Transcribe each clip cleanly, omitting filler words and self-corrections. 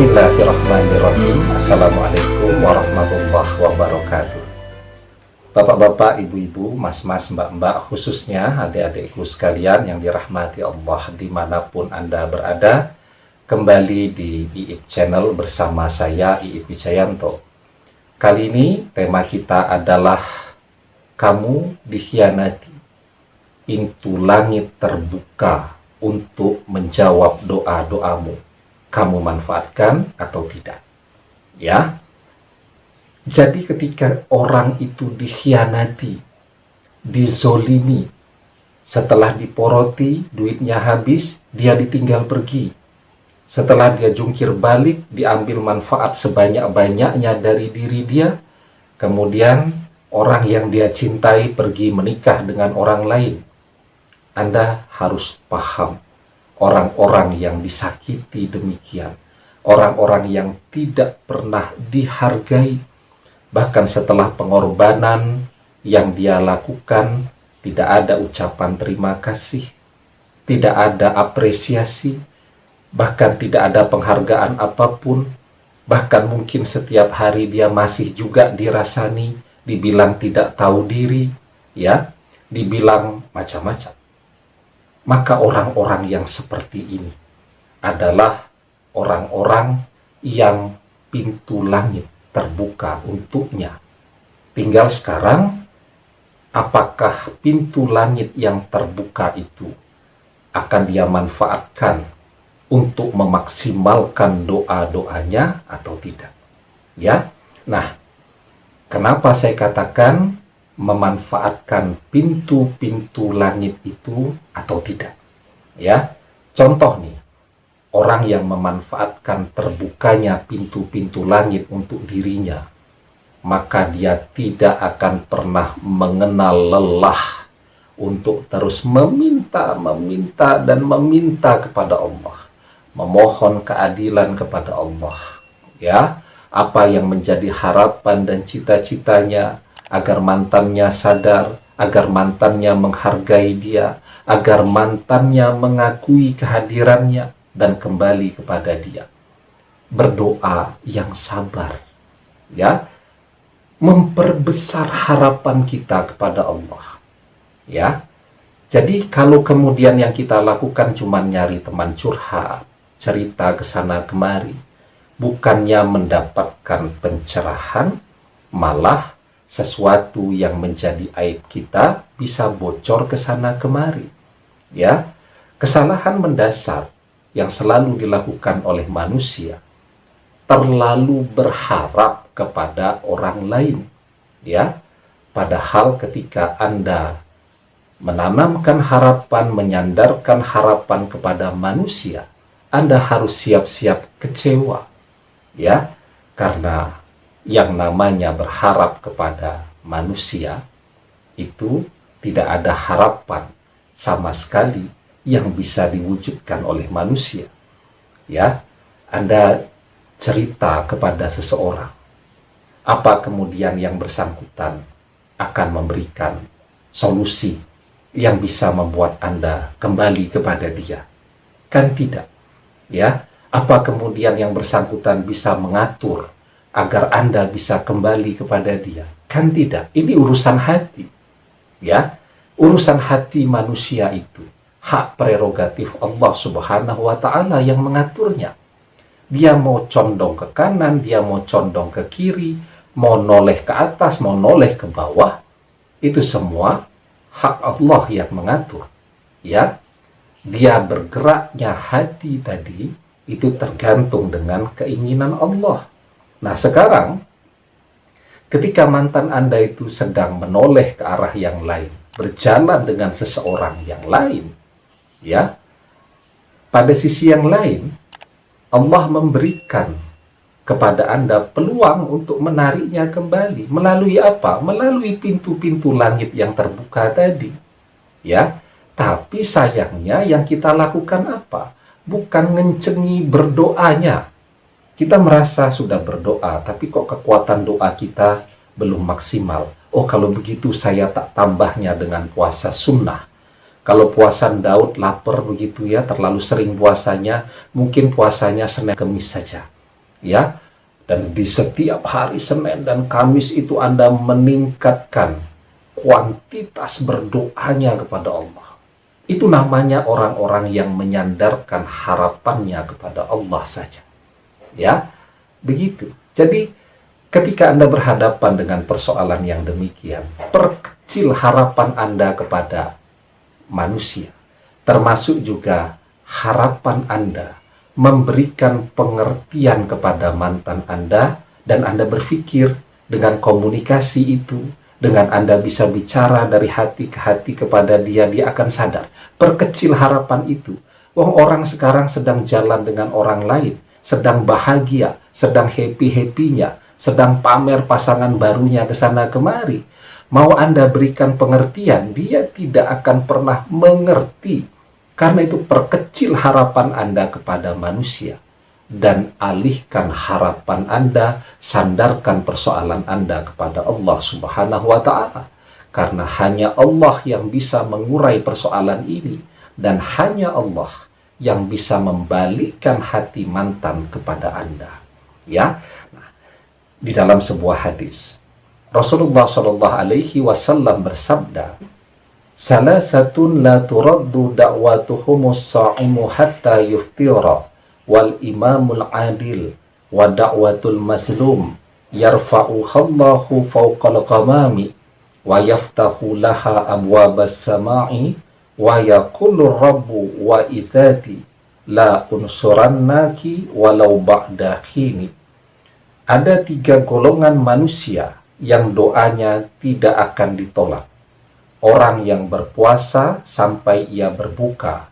Bismillahirrahmanirrahim. Assalamualaikum warahmatullahi wabarakatuh. Bapak-bapak, ibu-ibu, mas-mas, mbak-mbak, khususnya adik-adikku sekalian yang dirahmati Allah dimanapun Anda berada, kembali di IIP Channel bersama saya, IIP Wijayanto. Kali ini tema kita adalah kamu dikhianati, pintu langit terbuka untuk menjawab doa-doamu. Kamu manfaatkan atau tidak? Ya. Jadi ketika orang itu dikhianati, dizolimi, setelah diporoti, duitnya habis, dia ditinggal pergi. Setelah dia jungkir balik, diambil manfaat sebanyak-banyaknya dari diri dia, kemudian orang yang dia cintai pergi menikah dengan orang lain. Anda harus paham, orang-orang yang disakiti demikian, orang-orang yang tidak pernah dihargai, bahkan setelah pengorbanan yang dia lakukan, tidak ada ucapan terima kasih, tidak ada apresiasi, bahkan tidak ada penghargaan apapun, bahkan mungkin setiap hari dia masih juga dirasani, dibilang tidak tahu diri, ya, dibilang macam-macam. Maka orang-orang yang seperti ini adalah orang-orang yang pintu langit terbuka untuknya. Tinggal sekarang, apakah pintu langit yang terbuka itu akan dia manfaatkan untuk memaksimalkan doa-doanya atau tidak? Ya. Nah, kenapa saya katakan memanfaatkan pintu-pintu langit itu atau tidak? Ya, contoh nih, orang yang memanfaatkan terbukanya pintu-pintu langit untuk dirinya, maka dia tidak akan pernah mengenal lelah untuk terus meminta dan meminta kepada Allah, memohon keadilan kepada Allah. Ya, apa yang menjadi harapan dan cita-citanya agar mantannya sadar, agar mantannya menghargai dia, agar mantannya mengakui kehadirannya dan kembali kepada dia. Berdoa yang sabar, ya, memperbesar harapan kita kepada Allah. Ya, jadi kalau kemudian yang kita lakukan cuma nyari teman curhat, cerita ke sana kemari, bukannya mendapatkan pencerahan, malah sesuatu yang menjadi aib kita bisa bocor ke sana kemari. Ya, kesalahan mendasar yang selalu dilakukan oleh manusia, terlalu berharap kepada orang lain. Ya, padahal ketika Anda menanamkan harapan, menyandarkan harapan kepada manusia, Anda harus siap-siap kecewa. Ya, karena yang namanya berharap kepada manusia itu tidak ada harapan sama sekali yang bisa diwujudkan oleh manusia. Ya, Anda cerita kepada seseorang, apa kemudian yang bersangkutan akan memberikan solusi yang bisa membuat Anda kembali kepada dia? Kan tidak. Ya, apa kemudian yang bersangkutan bisa mengatur agar Anda bisa kembali kepada dia? Kan tidak. Ini urusan hati. Ya, urusan hati manusia itu hak prerogatif Allah Subhanahu wa Ta'ala yang mengaturnya. Dia mau condong ke kanan, dia mau condong ke kiri, mau noleh ke atas, mau noleh ke bawah, itu semua hak Allah yang mengatur. Ya, dia bergeraknya hati tadi itu tergantung dengan keinginan Allah. Nah, sekarang ketika mantan Anda itu sedang menoleh ke arah yang lain, berjalan dengan seseorang yang lain, ya, pada sisi yang lain, Allah memberikan kepada Anda peluang untuk menariknya kembali. Melalui apa? Melalui pintu-pintu langit yang terbuka tadi. Ya, tapi sayangnya yang kita lakukan apa? Bukan ngencengi berdoanya. Kita merasa sudah berdoa, tapi kok kekuatan doa kita belum maksimal. Oh, kalau begitu saya tak tambahnya dengan puasa sunnah. Kalau puasa Daud lapar begitu ya, terlalu sering puasanya, mungkin puasanya Senin Kemis saja. ya. Dan di setiap hari Senin dan Kamis itu Anda meningkatkan kuantitas berdoanya kepada Allah. Itu namanya orang-orang yang menyandarkan harapannya kepada Allah saja. Ya, begitu. Jadi, ketika Anda berhadapan dengan persoalan yang demikian, perkecil harapan Anda kepada manusia. Termasuk juga harapan Anda memberikan pengertian kepada mantan Anda, dan Anda berpikir dengan komunikasi itu, dengan Anda bisa bicara dari hati ke hati kepada dia, dia akan sadar. Perkecil harapan itu. Wong orang sekarang sedang jalan dengan orang lain, sedang bahagia, sedang happy-happynya, sedang pamer pasangan barunya ke sana kemari. Mau Anda berikan pengertian, dia tidak akan pernah mengerti. Karena itu perkecil harapan Anda kepada manusia dan alihkan harapan Anda, sandarkan persoalan Anda kepada Allah Subhanahu wa Ta'ala. Karena hanya Allah yang bisa mengurai persoalan ini, dan hanya Allah yang bisa membalikkan hati mantan kepada Anda. Ya, nah, di dalam sebuah hadis Rasulullah Shallallahu Alaihi Wasallam bersabda, "Salasatun la turaddu da'watuhumus sha'imu hatta yuftira, wal imamul adil, wa da'watul mazlum, yarfa'uhallahu fawqal ghamami, wa yaftahu laha abwabas sama'i, wa yaqulu rabbu wa ithati, la unsurannaki walau ba'da khini." Ada 3 golongan manusia yang doanya tidak akan ditolak. Orang yang berpuasa sampai ia berbuka,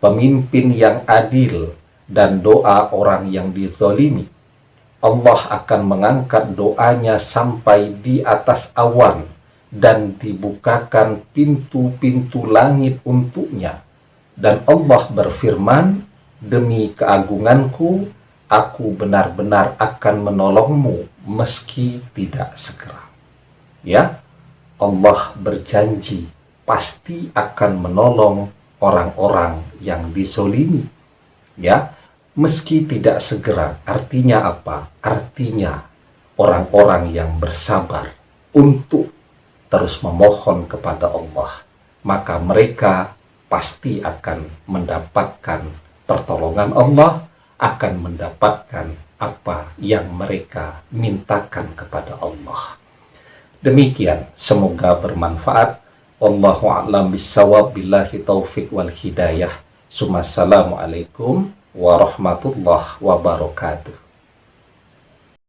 pemimpin yang adil, dan doa orang yang dizalimi. Allah akan mengangkat doanya sampai di atas awan, dan dibukakan pintu-pintu langit untuknya. Dan Allah berfirman, "Demi keagunganku, aku benar-benar akan menolongmu meski tidak segera." Ya, Allah berjanji pasti akan menolong orang-orang yang dizalimi. Ya, meski tidak segera. Artinya apa? Artinya orang-orang yang bersabar untuk terus memohon kepada Allah, maka mereka pasti akan mendapatkan pertolongan Allah, akan mendapatkan apa yang mereka mintakan kepada Allah. Demikian, semoga bermanfaat. Wallahu a'lam bissawab, billahi taufik wal hidayah. Assalamualaikum warahmatullahi wabarakatuh.